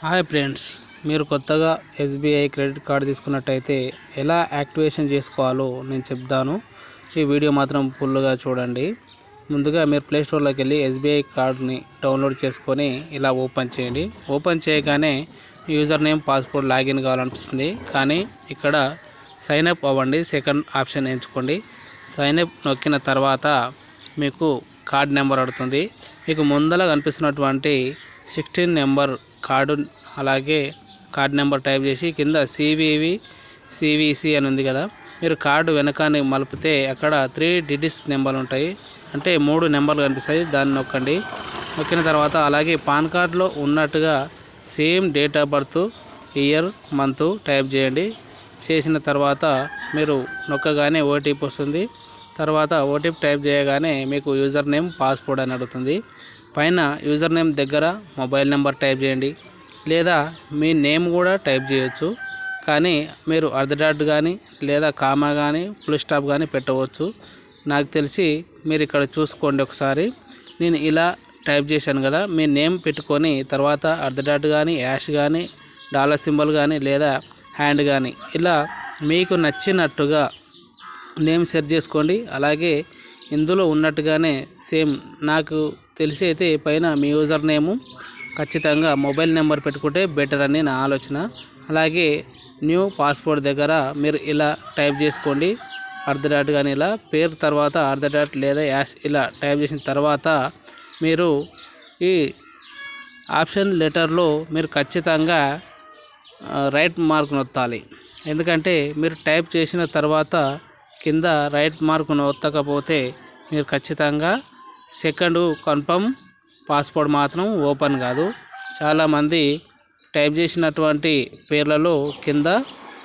Hi friends, మీరు కొత్తగా SBI credit card తీసుకున్నట్టయితే ఎలా యాక్టివేషన్ చేసుకోవాలో నేను చెప్తాను. ఈ వీడియో మాత్రం ఫుల్గా చూడండి. ముందుగా మీరు ప్లే స్టోర్లోకి వెళ్ళి ఎస్బీఐ కార్డుని డౌన్లోడ్ చేసుకొని ఇలా ఓపెన్ చేయండి. ఓపెన్ చేయగానే యూజర్ నేమ్, పాస్వర్డ్, లాగిన్ కావాలనిపిస్తుంది. కానీ ఇక్కడ సైన్ అప్ అవ్వండి, సెకండ్ ఆప్షన్ ఎంచుకోండి. సైన్ అప్ నొక్కిన తర్వాత మీకు కార్డ్ నెంబర్ అడుగుతుంది. మీకు ముందర కనిపిస్తున్నటువంటి 16 నెంబర్ కార్డు, అలాగే కార్డ్ నెంబర్ టైప్ చేసి కింద సివిసి అని ఉంది కదా, మీరు కార్డు వెనకాన్ని మలిపితే అక్కడ 3 డిజిట్స్ నెంబర్లు ఉంటాయి, అంటే 3 నెంబర్లు కనిపిస్తాయి. దాన్ని నొక్కండి. నొక్కిన తర్వాత అలాగే పాన్ కార్డులో ఉన్నట్టుగా same date of birth, year, month type చేయండి. చేసిన తర్వాత మీరు నొక్కగానే ఓటీపీ వస్తుంది. తర్వాత ఓటీపీ టైప్ చేయగానే మీకు యూజర్ నేమ్, పాస్వర్డ్ అని అడుగుతుంది. పైన యూజర్ నేమ్ దగ్గర మొబైల్ నెంబర్ టైప్ చేయండి, లేదా మీ నేమ్ కూడా టైప్ చేయొచ్చు. కానీ మీరు అర్ధ కానీ లేదా కామా కానీ ఫుల్ స్టాప్ కానీ పెట్టవచ్చు. నాకు తెలిసి మీరు ఇక్కడ చూసుకోండి ఒకసారి. నేను ఇలా టైప్ చేశాను కదా, మీ నేమ్ పెట్టుకొని తర్వాత అర్ధ కానీ, యాష్ కానీ, డాలర్ సింబల్ కానీ లేదా హ్యాండ్ కానీ ఇలా మీకు నచ్చినట్టుగా నేమ్ సెట్ చేసుకోండి. అలాగే ఇందులో ఉన్నట్టుగానే సేమ్ నాకు తెలిసి అయితే పైన మీ యూజర్ నేము ఖచ్చితంగా మొబైల్ నెంబర్ పెట్టుకుంటే బెటర్ అని నా ఆలోచన. అలాగే న్యూ పాస్పోర్ట్ దగ్గర మీరు ఇలా టైప్ చేసుకోండి, అర్ధ కానీ ఇలా పేరు తర్వాత అర్ధ లేదా యాష్ ఇలా టైప్ చేసిన తర్వాత మీరు ఈ ఆప్షన్ లెటర్లో మీరు ఖచ్చితంగా రైట్ మార్క్ నొత్తాలి. ఎందుకంటే మీరు టైప్ చేసిన తర్వాత కింద రైట్ మార్క్ నొత్తకపోతే మీరు ఖచ్చితంగా సెకండ్ కన్ఫర్మ్ పాస్పోర్ట్ మాత్రం ఓపెన్ కాదు. చాలామంది టైప్ చేసినటువంటి పేర్లలో కింద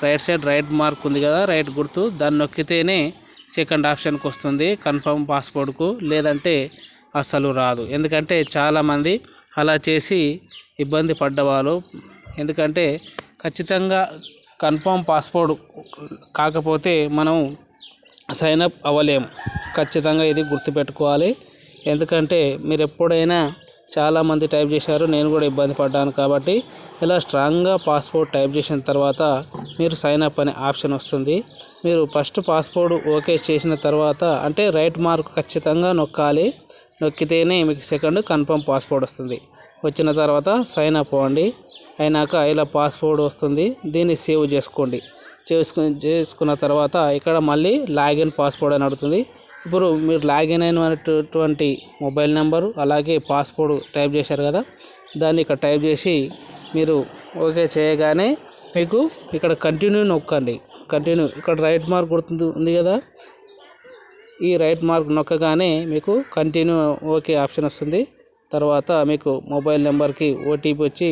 రైట్ సైడ్ రైట్ మార్క్ ఉంది కదా, రైట్ గుర్తు, దాన్ని నొక్కితేనే సెకండ్ ఆప్షన్కి వస్తుంది కన్ఫర్మ్ పాస్పోర్ట్కు, లేదంటే అస్సలు రాదు. ఎందుకంటే చాలామంది అలా చేసి ఇబ్బంది పడ్డవాళ్ళు. ఎందుకంటే ఖచ్చితంగా కన్ఫర్మ్ పాస్పోర్ట్ కాకపోతే మనం సైన్ అప్ అవ్వలేము. ఖచ్చితంగా ఇది గుర్తుపెట్టుకోవాలి. ఎందుకంటే మీరు ఎప్పుడైనా చాలామంది టైప్ చేశారు, నేను కూడా ఇబ్బంది పడ్డాను. కాబట్టి ఇలా స్ట్రాంగ్గా పాస్పోర్ట్ టైప్ చేసిన తర్వాత మీరు సైన్ అప్ అనే ఆప్షన్ వస్తుంది. మీరు ఫస్ట్ పాస్పోర్ట్ ఓకే చేసిన తర్వాత అంటే రైట్ మార్క్ ఖచ్చితంగా నొక్కాలి. నొక్కితేనే మీకు సెకండ్ కన్ఫర్మ్ పాస్పోర్ట్ వస్తుంది. వచ్చిన తర్వాత సైన్ అప్ అవ్వండి. అయినాక ఇలా పాస్పోర్ట్ వస్తుంది, దీన్ని సేవ్ చేసుకోండి. చేసుకున్న తర్వాత ఇక్కడ మళ్ళీ లాగిన్ పాస్పోర్ట్ అని అడుగుతుంది. ఇప్పుడు మీరు లాగిన్ అయినటువంటి మొబైల్ నెంబరు అలాగే పాస్పోర్ట్ టైప్ చేశారు కదా, దాన్ని ఇక్కడ టైప్ చేసి మీరు ఓకే చేయగానే మీకు ఇక్కడ కంటిన్యూ నొక్కండి. కంటిన్యూ ఇక్కడ రైట్ మార్క్ గుర్తు ఉంది కదా, ఈ రైట్ మార్క్ నొక్కగానే మీకు కంటిన్యూ ఓకే ఆప్షన్ వస్తుంది. తర్వాత మీకు మొబైల్ నెంబర్కి ఓటీపీ వచ్చి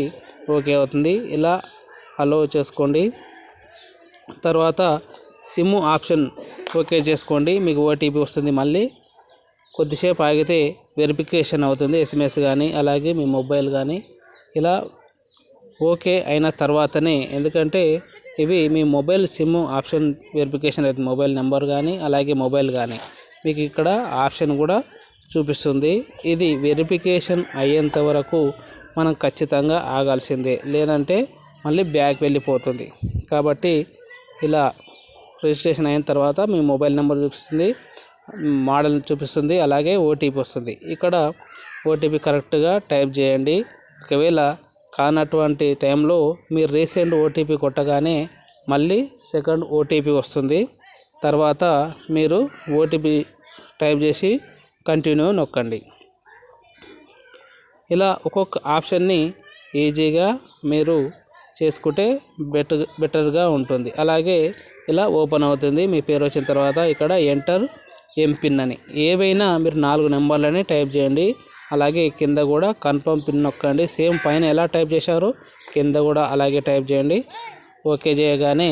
ఓకే అవుతుంది. ఇలా అలో చేసుకోండి. తర్వాత సిమ్ ఆప్షన్ ఓకే చేసుకోండి, మీకు ఓటీపీ వస్తుంది. మళ్ళీ కొద్దిసేపు ఆగితే వెరిఫికేషన్ అవుతుంది, ఎస్ఎంఎస్ కానీ అలాగే మీ మొబైల్ కానీ. ఇలా ఓకే అయిన తర్వాతనే, ఎందుకంటే ఇవి మీ మొబైల్ సిమ్ ఆప్షన్ వెరిఫికేషన్ అవుతుంది, మొబైల్ నెంబర్ కానీ అలాగే మొబైల్ కానీ మీకు ఇక్కడ ఆప్షన్ కూడా చూపిస్తుంది. ఇది వెరిఫికేషన్ అయ్యేంత వరకు మనం ఖచ్చితంగా ఆగాల్సిందే, లేదంటే మళ్ళీ బ్యాక్ వెళ్ళిపోతుంది. కాబట్టి ఇలా రిజిస్ట్రేషన్ అయిన తర్వాత మీ మొబైల్ నెంబర్ చూపిస్తుంది, మోడల్ చూపిస్తుంది, అలాగే ఓటీపీ వస్తుంది. ఇక్కడ ఓటీపీ కరెక్ట్గా టైప్ చేయండి. ఒకవేళ కానటువంటి టైంలో మీరు రీసెంట్ ఓటీపీ కొట్టగానే మళ్ళీ సెకండ్ ఓటీపీ వస్తుంది. తర్వాత మీరు ఓటీపీ టైప్ చేసి కంటిన్యూ నొక్కండి. ఇలా ఒక్కొక్క ఆప్షన్ని ఈజీగా మీరు చేసుకుంటే బెటర్గా ఉంటుంది. అలాగే ఇలా ఓపెన్ అవుతుంది. మీ పేరు వచ్చిన తర్వాత ఇక్కడ ఎంటర్ ఎంపిన్ అని ఏవైనా మీరు 4 నెంబర్లని టైప్ చేయండి. అలాగే కింద కూడా కన్ఫర్మ్ పిన్ నొక్కండి. సేమ్ పైన ఎలా టైప్ చేశారో కింద కూడా అలాగే టైప్ చేయండి. ఓకే చేయగానే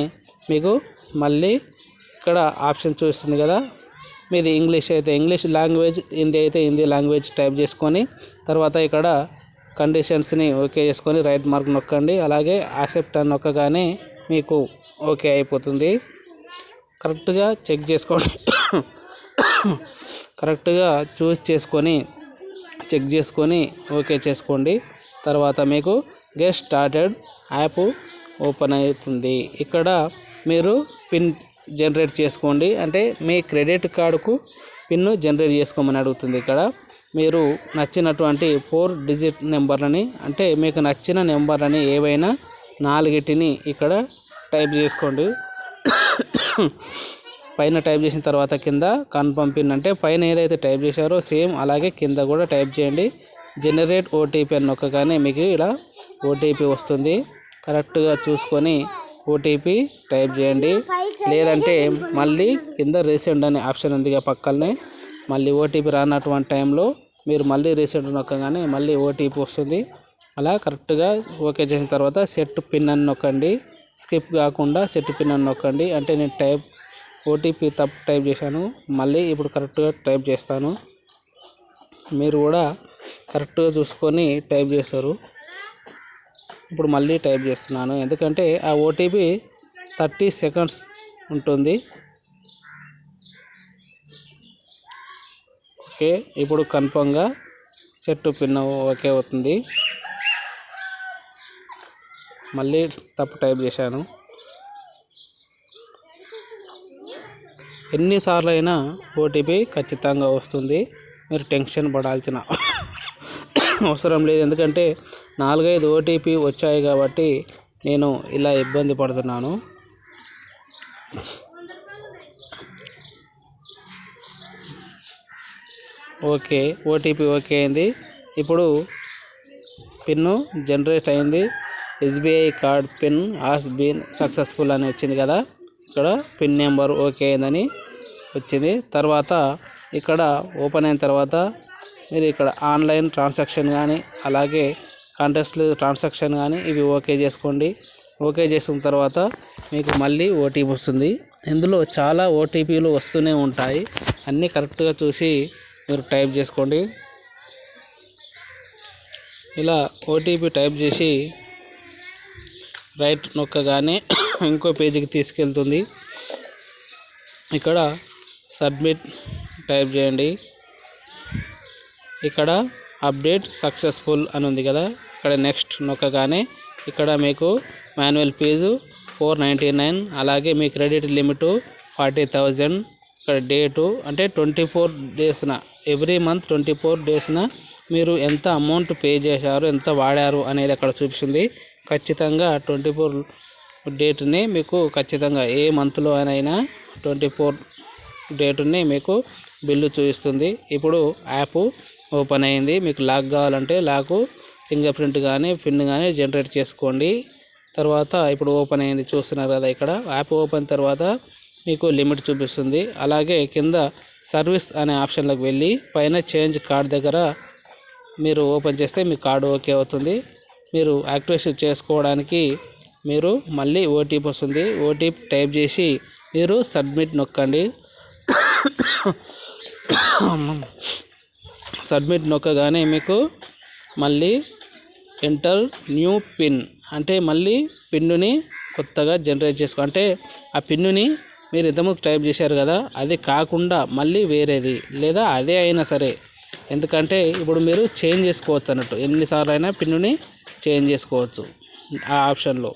మీకు మళ్ళీ ఇక్కడ ఆప్షన్ చూస్తుంది కదా, మీది ఇంగ్లీష్ అయితే ఇంగ్లీష్ లాంగ్వేజ్, హిందీ అయితే హిందీ లాంగ్వేజ్ టైప్ చేసుకొని తర్వాత ఇక్కడ కండిషన్స్ని ఓకే చేసుకొని రైట్ మార్క్ నొక్కండి. అలాగే యాక్సెప్ట్ అని నొక్కగానే మీకు ఓకే అయిపోతుంది. కరెక్ట్గా చెక్ చేసుకోండి, కరెక్ట్గా చూస్ చేసుకొని చెక్ చేసుకొని ఓకే చేసుకోండి. తర్వాత మీకు గెట్ స్టార్టెడ్ యాప్ ఓపెన్ అవుతుంది. ఇక్కడ మీరు పిన్ జనరేట్ చేసుకోండి, అంటే మీ క్రెడిట్ కార్డుకు పిన్ను జనరేట్ చేసుకోమని అడుగుతుంది. ఇక్కడ మీరు నచ్చినటువంటి 4 డిజిట్ నెంబర్లని, అంటే మీకు నచ్చిన నెంబర్లని ఏవైనా 4 ఇక్కడ టైప్ చేసుకోండి. పైన టైప్ చేసిన తర్వాత కింద కన్ఫర్మ్ పిన్, అంటే పైన ఏదైతే టైప్ చేశారో సేమ్ అలాగే కింద కూడా టైప్ చేయండి. జనరేట్ ఓటీపీ అని నొక్కగానే మీకు ఇలా ఓటీపీ వస్తుంది. కరెక్ట్గా చూసుకొని ఓటీపీ టైప్ చేయండి. లేదంటే మళ్ళీ కింద రీసెండ్ అనే ఆప్షన్ ఉంది పక్కనే, మళ్ళీ ఓటీపీ రానటువంటి టైంలో మీరు మళ్ళీ రీసెండ్ నొక్కగానే మళ్ళీ ఓటీపీ వస్తుంది. అలా కరెక్ట్గా ఓకే చేసిన తర్వాత సెట్ పిన్ అని నొక్కండి. స్కిప్ కాకుండా సెట్ పిన్ అని నొక్కండి. అంటే నేను ఓటీపీ తప్పు టైప్ చేశాను, మళ్ళీ ఇప్పుడు కరెక్ట్గా టైప్ చేస్తాను. మీరు కూడా కరెక్ట్గా చూసుకొని టైప్ చేస్తారు. ఇప్పుడు మళ్ళీ టైప్ చేస్తున్నాను, ఎందుకంటే ఆ ఓటీపీ 30 సెకండ్స్ ఉంటుంది. ఓకే, ఇప్పుడు కన్ఫర్మ్గా సెట్ పిన్ ఓకే అవుతుంది. మళ్ళీ తప్పు టైప్ చేశాను. ఎన్నిసార్లు అయినా ఓటీపీ ఖచ్చితంగా వస్తుంది. మీరు టెన్షన్ పడాల్సిన అవసరం లేదు, ఎందుకంటే 4-5 ఓటీపీ వచ్చాయి కాబట్టి నేను ఇలా ఇబ్బంది పడుతున్నాను. ఓకే, ఓటీపీ ఓకే అయింది. ఇప్పుడు పిన్ను జనరేట్ అయింది. SBI card pin has been successful అని వచ్చింది కదా, ఇక్కడ పిన్ నెంబర్ ఓకే అయిందని వచ్చింది. తర్వాత ఇక్కడ ఓపెన్ అయిన తర్వాత మీరు ఇక్కడ ఆన్లైన్ ట్రాన్సాక్షన్ కానీ అలాగే కాంటాక్ట్స్ ట్రాన్సాక్షన్ కానీ ఇవి ఓకే చేసుకోండి. ఓకే చేసుకున్న తర్వాత మీకు మళ్ళీ ఓటీపీ వస్తుంది. ఇందులో చాలా ఓటీపీలు వస్తూనే ఉంటాయి, అన్నీ కరెక్ట్గా చూసి మీరు టైప్ చేసుకోండి. ఇలా ఓటీపీ టైప్ చేసి రైట్ నొక్కగానే ఇంకో పేజీకి తీసుకెళ్తుంది. ఇక్కడ సబ్మిట్ టైప్ చేయండి. ఇక్కడ అప్డేట్ సక్సెస్ఫుల్ అని ఉంది కదా, ఇక్కడ నెక్స్ట్ నొక్కగానే ఇక్కడ మీకు మాన్యువల్ ఫీజు 499, అలాగే మీ క్రెడిట్ లిమిట్ 40,000. ఇక్కడ డేటు అంటే 24 డేస్న, ఎవ్రీ మంత్ 24 డేస్న మీరు ఎంత అమౌంట్ పే చేశారు, ఎంత వాడారు అనేది అక్కడ చూపిస్తుంది. ఖచ్చితంగా 24 డేట్ని మీకు ఖచ్చితంగా ఏ మంత్లో అయినా 24 డేట్ని మీకు బిల్లు చూపిస్తుంది. ఇప్పుడు యాప్ ఓపెన్ అయింది. మీకు లాక్ కావాలంటే లాక్, ఫింగర్ ప్రింట్ కానీ పిన్ కానీ జనరేట్ చేసుకోండి. తర్వాత ఇప్పుడు ఓపెన్ అయింది, చూస్తున్నారు కదా. ఇక్కడ యాప్ ఓపెన్ తర్వాత మీకు లిమిట్ చూపిస్తుంది. అలాగే కింద సర్వీస్ అనే ఆప్షన్లోకి వెళ్ళి పైన చేంజ్ కార్డ్ దగ్గర మీరు ఓపెన్ చేస్తే మీ కార్డు ఓకే అవుతుంది. మీరు యాక్టివేషన్ చేసుకోవడానికి మీరు మళ్ళీ ఓటీపీ వస్తుంది. ఓటీపీ టైప్ చేసి మీరు సబ్మిట్ నొక్కండి. సబ్మిట్ నొక్కగానే మీకు మళ్ళీ ఎంటర్ న్యూ పిన్, అంటే మళ్ళీ పిన్నుని కొత్తగా జనరేట్ చేసుకో, అంటే ఆ పిన్నుని మీరు ఇంతకుముందు టైప్ చేశారు కదా అది కాకుండా మళ్ళీ వేరేది లేదా అదే అయినా సరే, ఎందుకంటే ఇప్పుడు మీరు చేంజ్ చేసుకోవచ్చు అన్నట్టు, ఎన్నిసార్లు అయినా పిన్నుని చేంజ్ చేసుకోవచ్చు ఆ ఆప్షన్లో.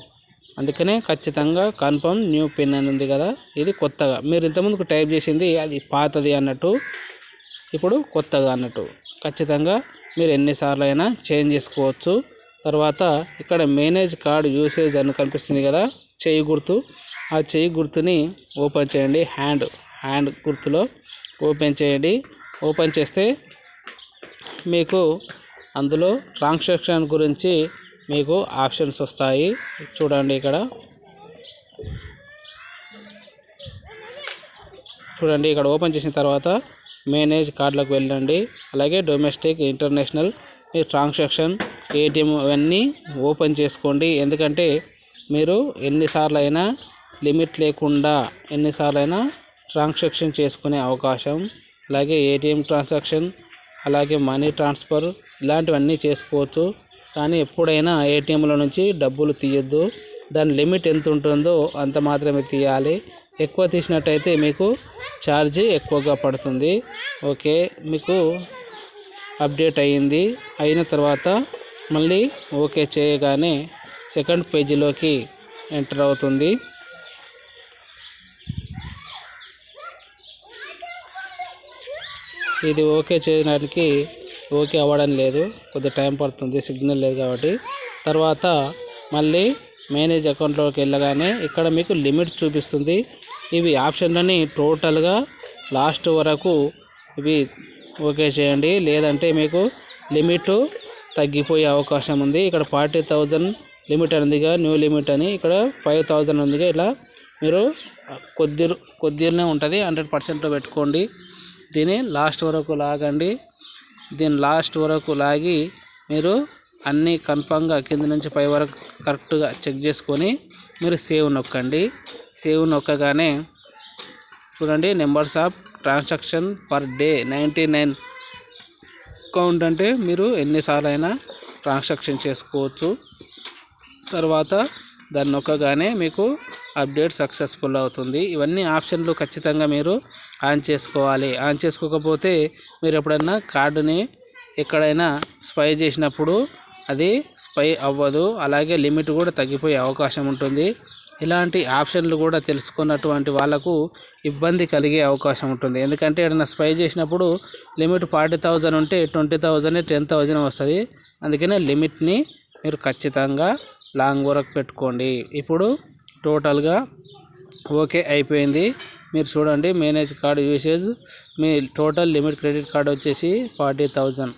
అందుకనే ఖచ్చితంగా కన్ఫర్మ్ న్యూ పిన్ అని ఉంది కదా, ఇది కొత్తగా మీరు ఇంతకుముందుకు టైప్ చేసింది అది పాతది అన్నట్టు, ఇప్పుడు కొత్తగా అన్నట్టు. ఖచ్చితంగా మీరు ఎన్నిసార్లు అయినా చేంజ్ చేసుకోవచ్చు. తర్వాత ఇక్కడ మేనేజ్ కార్డ్ యూసేజ్ అని కనిపిస్తుంది కదా, చెయ్యి గుర్తు, ఆ చెయ్యి గుర్తుని ఓపెన్ చేయండి. హ్యాండ్ గుర్తులో ఓపెన్ చేయండి. ఓపెన్ చేస్తే మీకు అందులో ట్రాన్సాక్షన్ గురించి మీకు ఆప్షన్స్ వస్తాయి, చూడండి. ఇక్కడ చూడండి, ఇక్కడ ఓపెన్ చేసిన తర్వాత మేనేజ్ కార్డులకు వెళ్ళండి. అలాగే డొమెస్టిక్, ఇంటర్నేషనల్ మీ ట్రాన్సాక్షన్, ఏటీఎం అవన్నీ ఓపెన్ చేసుకోండి. ఎందుకంటే మీరు ఎన్నిసార్లు అయినా లిమిట్ లేకుండా ఎన్నిసార్లు అయినా ట్రాన్సాక్షన్ చేసుకునే అవకాశం, అలాగే ఏటీఎం ట్రాన్సాక్షన్, అలాగే మనీ ట్రాన్స్ఫర్ ఇలాంటివన్నీ చేసుకోవచ్చు. కానీ ఎప్పుడైనా ఏటీఎంలో నుంచి డబ్బులు తీయొద్దు, దాని లిమిట్ ఎంత ఉంటుందో అంత మాత్రమే తీయాలి. ఎక్కువ తీసినట్టయితే మీకు ఛార్జ్ ఎక్కువగా పడుతుంది. ఓకే, మీకు అప్డేట్ అయిన తర్వాత మళ్ళీ ఓకే చేయగానే సెకండ్ పేజీలోకి ఎంటర్ అవుతుంది. ఇది ఓకే చేయడానికి ఓకే అవ్వడం లేదు, కొద్దిగా టైం పడుతుంది, సిగ్నల్ లేదు కాబట్టి. తర్వాత మళ్ళీ మేనేజ్ అకౌంట్లోకి వెళ్ళగానే ఇక్కడ మీకు లిమిట్ చూపిస్తుంది. ఇవి ఆప్షన్లని టోటల్గా లాస్ట్ వరకు ఇవి ఓకే చేయండి, లేదంటే మీకు లిమిట్ తగ్గిపోయే అవకాశం ఉంది. ఇక్కడ 40,000 లిమిట్ ఉందిగా, న్యూ లిమిట్ అని, ఇక్కడ 5,000 ఉందిగా. ఇలా మీరు కొద్దిగానే ఉంటుంది, 100% పెట్టుకోండి. దీన్ని లాస్ట్ వరకు లాగండి. దీన్ని లాస్ట్ వరకు లాగి మీరు అన్నీ కన్ఫామ్గా కింద నుంచి పై వరకు కరెక్ట్గా చెక్ చేసుకొని మీరు సేవ్ నొక్కండి. సేవ్ నొక్కగానే చూడండి, numbers of transaction per day 99 count, అంటే మీరు ఎన్నిసార్లు అయినా ట్రాన్సాక్షన్ చేసుకోవచ్చు. తర్వాత దాన్ని నొక్కగానే మీకు అప్డేట్ సక్సెస్ఫుల్ అవుతుంది. ఇవన్నీ ఆప్షన్లు ఖచ్చితంగా మీరు ఆన్ చేసుకోవాలి. ఆన్ చేసుకోకపోతే మీరు ఎప్పుడైనా కార్డుని ఎక్కడైనా స్పై చేసినప్పుడు అది స్పై అవ్వదు, అలాగే లిమిట్ కూడా తగ్గిపోయే అవకాశం ఉంటుంది. ఇలాంటి ఆప్షన్లు కూడా తెలుసుకున్నటువంటి వాళ్ళకు ఇబ్బంది కలిగే అవకాశం ఉంటుంది. ఎందుకంటే ఏదైనా స్పై చేసినప్పుడు లిమిట్ 40,000 ఉంటే 20,000 10,000 వస్తుంది. అందుకనే లిమిట్ని మీరు ఖచ్చితంగా లాంగ్ వరకు పెట్టుకోండి. ఇప్పుడు టోటల్గా ఓకే అయిపోయింది. మీరు చూడండి, మేనేజ్ కార్డ్ యూసేజ్, మీ టోటల్ లిమిట్ క్రెడిట్ కార్డ్ వచ్చేసి 40,000.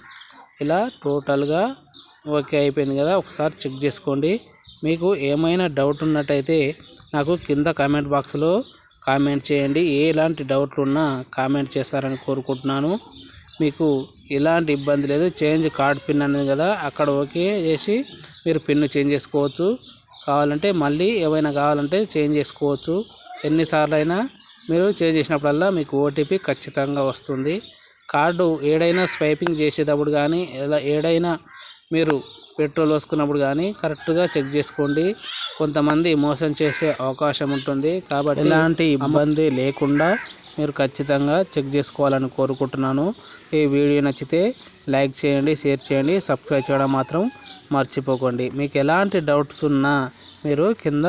ఇలా టోటల్గా ఓకే అయిపోయింది కదా. ఒకసారి చెక్ చేసుకోండి. మీకు ఏమైనా డౌట్ ఉన్నట్టయితే నాకు కింద కామెంట్ బాక్స్లో కామెంట్ చేయండి. ఎలాంటి డౌట్లు ఉన్నా కామెంట్ చేస్తారని కోరుకుంటున్నాను. మీకు ఎలాంటి ఇబ్బంది లేదు. చేంజ్ కార్డ్ పిన్ అనేది కదా, అక్కడ ఓకే చేసి మీరు పిన్ చేంజ్ చేసుకోవచ్చు. కావాలంటే మళ్ళీ ఏమైనా కావాలంటే చేంజ్ చేసుకోవచ్చు. ఎన్నిసార్లు అయినా మీరు చేంజ్ చేసినప్పుడల్లా మీకు ఓటీపీ ఖచ్చితంగా వస్తుంది. కార్డు ఏడైనా స్వైపింగ్ చేసేటప్పుడు కానీ ఏడైనా మీరు పెట్రోల్ వేసుకున్నప్పుడు కానీ కరెక్ట్గా చెక్ చేసుకోండి. కొంతమంది మోసం చేసే అవకాశం ఉంటుంది, కాబట్టి ఎలాంటి ఇబ్బంది లేకుండా మీరు ఖచ్చితంగా చెక్ చేసుకోవాలని కోరుకుంటున్నాను. ఈ వీడియో నచ్చితే లైక్ చేయండి, షేర్ చేయండి, సబ్స్క్రైబ్ చేయడం మాత్రం మర్చిపోకండి. మీకు ఎలాంటి డౌట్స్ ఉన్నా మీరు కింద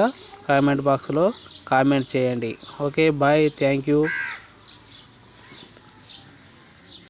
కామెంట్ బాక్స్లో కామెంట్ చేయండి. Okay, bye, thank you.